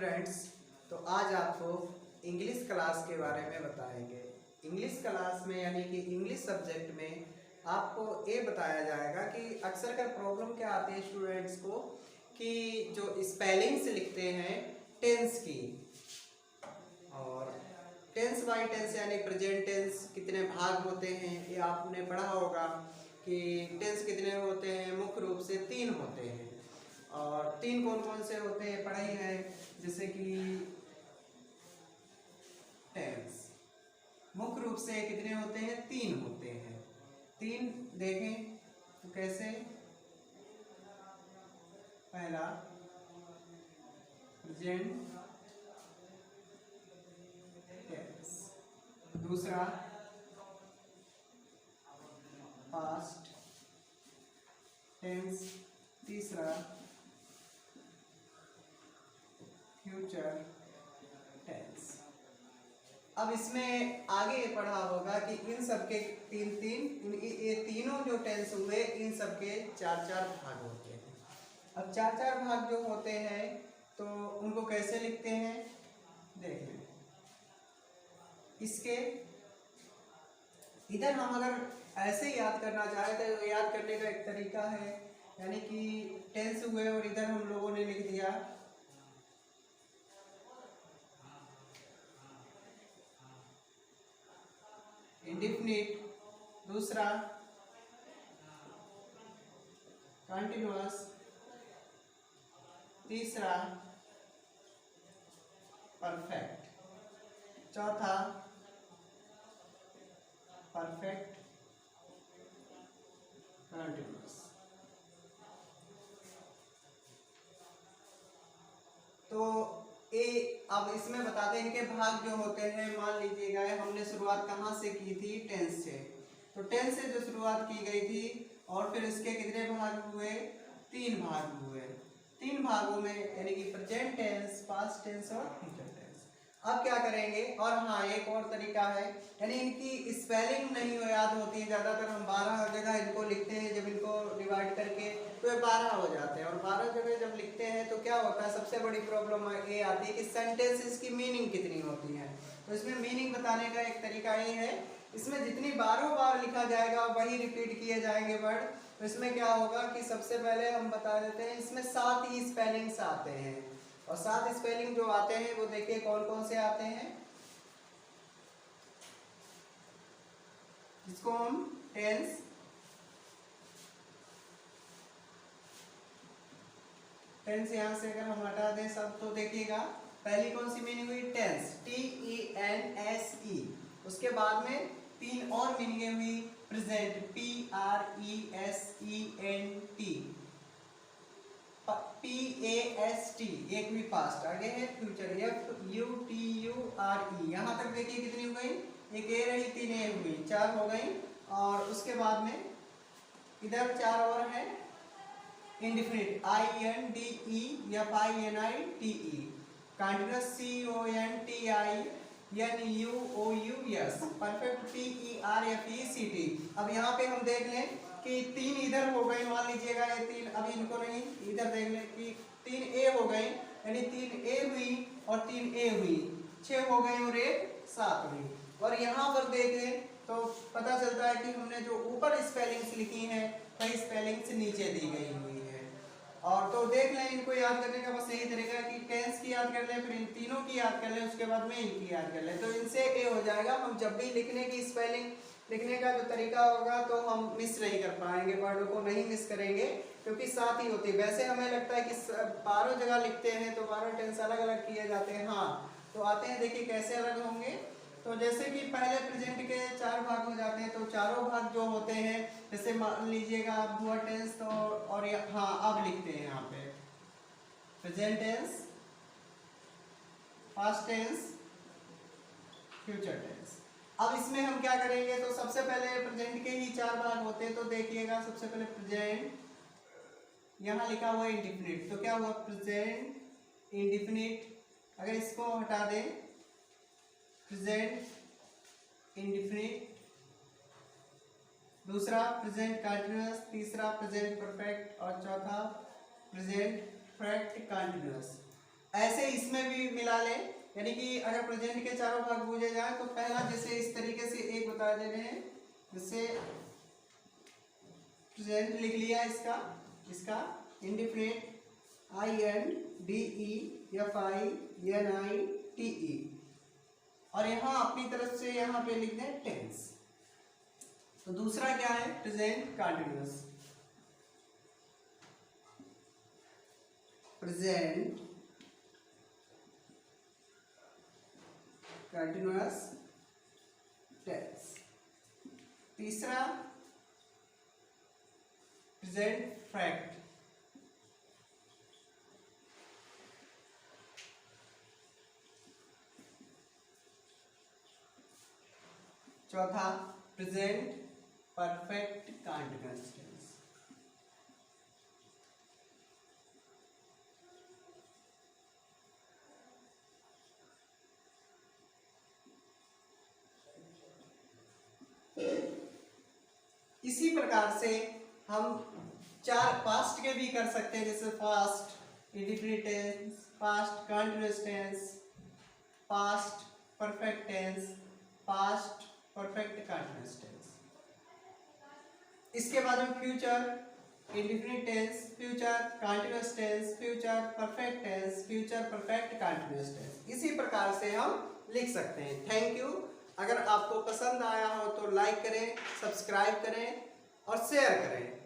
Students, तो आज आपको इंग्लिश क्लास के बारे में बताएंगे। इंग्लिश क्लास में यानी कि इंग्लिश सब्जेक्ट में आपको ये बताया जाएगा कि अक्सर कर प्रॉब्लम क्या आती है स्टूडेंट्स को कि जो स्पेलिंग्स लिखते हैं टेंस की, और टेंस बाय टेंस यानी प्रेजेंट टेंस कितने भाग होते हैं ये आपने पढ़ा होगा कि टेंस कितने होते हैं। मुख्य रूप से 3 होते हैं, और 3 कौन कौन से होते हैं पढ़ा ही है। जैसे कि टेंस मुख्य रूप से कितने होते हैं, 3 होते हैं। 3 देखें तो कैसे, पहला प्रेजेंट टेंस, दूसरा पास्ट टेंस, तीसरा फ्यूचर टेंस। अब इसमें आगे ये पढ़ा होगा कि इन सबके ये तीनों जो टेंस हुए इन सबके 4-4 भाग होते हैं। अब 4-4 भाग जो होते हैं तो उनको कैसे लिखते हैं देख लें। इसके इधर हम अगर ऐसे याद करना चाहे तो याद करने का एक तरीका है, यानी कि टेंस हुए और इधर हम लोगों ने लिख दिया इंडेफिनिट, दूसरा कंटिन्यूअस, तीसरा परफेक्ट, चौथा परफेक्ट कंटिन्यूअस। तो ये अब इसमें बताते हैं इनके भाग जो होते हैं। मान लीजिएगा हमने शुरुआत कहाँ से की थी, टेंस से। तो टेंस से जो शुरुआत की गई थी और फिर इसके कितने भाग हुए, 3 भाग हुए। 3 भागों में यानी कि प्रेजेंट टेंस, पास्ट टेंस और फ्यूचर टेंस। अब क्या करेंगे, और हाँ एक और तरीका है, यानी इनकी स्पेलिंग नहीं याद होती है। ज़्यादातर हम 12 जगह इनको लिखते हैं, जब इनको डिवाइड करके तो ये 12 हो जाते हैं। और 12 जगह जब लिखते हैं तो क्या होता है, सबसे बड़ी प्रॉब्लम ये आती है कि सेंटेंसेस की मीनिंग कितनी होती है। तो इसमें मीनिंग बताने का एक तरीका ये है, इसमें जितनी 12 बार लिखा जाएगा वही रिपीट किए जाएंगे वर्ड। तो इसमें क्या होगा कि सबसे पहले हम बता देते हैं, इसमें 7 ही स्पेलिंग्स आते हैं। और 7 स्पेलिंग जो आते हैं वो देखिए कौन कौन से आते हैं। इसको हम टेंस, टेंस यहां से अगर हम हटा दें सब तो देखिएगा पहली कौन सी मीनिंग हुई, टेंस, TENSE। उसके बाद में 3 और मीनिंग हुई, प्रेजेंट, PRESENT, PAST, एक भी पास्ट। आगे है फ्यूचर, FUTURE। यहां तक देखिए कितनी हो गई, एक ए रही, 3 ए हुई, 4 हो गई। और उसके बाद में इधर 4 और है, indefinite, INDEFINITE, continuous, CONTINUOUS, perfect, PERFECT। अब यहाँ पे हम देख लें कि 3 इधर हो गए, मान लीजिएगा ये 3, अभी इनको नहीं, इधर देख लें कि 3 ए हो गए, यानी 3 ए हुई और 3 ए हुई, 6 हो गई और 1 7 हुई। और यहाँ पर देखें तो पता चलता है कि हमने जो ऊपर स्पेलिंग्स लिखी हैं वही स्पेलिंग्स नीचे दी गई हुई है। और तो देख लें, इनको याद करने का बस यही तरीका है कि टेंस की याद कर लें, फिर इन तीनों की याद कर लें, उसके बाद में इनकी याद कर लें। तो इनसे ये हो जाएगा, हम जब भी लिखने की स्पेलिंग लिखने का जो तरीका होगा तो हम मिस नहीं कर पाएंगे, वर्डों को नहीं मिस करेंगे, क्योंकि साथ ही होती है। वैसे हमें लगता है कि 12 जगह लिखते हैं तो 12 टेंस अलग अलग किए जाते हैं। हाँ तो आते हैं, देखिए कैसे अलग होंगे। तो जैसे कि पहले प्रेजेंट के 4 भाग हो जाते हैं, तो चारों भाग जो होते हैं, जैसे मान लीजिएगा आप हुआ टेंस, तो और हाँ अब लिखते हैं यहाँ पे present tense, past tense, future tense. अब इसमें हम क्या करेंगे, तो सबसे पहले प्रेजेंट के ही 4 भाग होते हैं। तो देखिएगा सबसे पहले प्रेजेंट, यहाँ लिखा हुआ है इंडिफिनिट, तो क्या हुआ प्रेजेंट इंडिफिनिट। अगर इसको हटा दें, प्रेजेंट इंडिफिनिट, दूसरा प्रेजेंट कंटिन्यूअस, तीसरा प्रेजेंट परफेक्ट और चौथा प्रेजेंट परफेक्ट कंटिन्यूअस। ऐसे इसमें भी मिला ले, यानी कि अगर प्रेजेंट के चारों भाग पूछे जाए तो पहला जैसे इस तरीके से एक बता दे रहे हैं, जैसे प्रेजेंट लिख लिया इसका इंडिफिनिट INDEFINITE, और यहाँ अपनी तरफ से यहाँ पे लिख दें टेंस। तो दूसरा क्या है, present continuous. Present continuous tense. तीसरा प्रेजेंट फैक्ट। चौथा प्रेजेंट परफेक्ट कंटिन्यूअस टेंस। इसी प्रकार से हम चार पास्ट के भी कर सकते हैं, जैसे past indefinite tense, past continuous tense, past perfect tense, past perfect continuous tense. इसके बाद में future indefinite tense, future continuous tense, future perfect tense, future perfect continuous tense. इसी प्रकार से हम लिख सकते हैं। Thank you. अगर आपको पसंद आया हो तो लाइक करें, सब्सक्राइब करें और शेयर करें।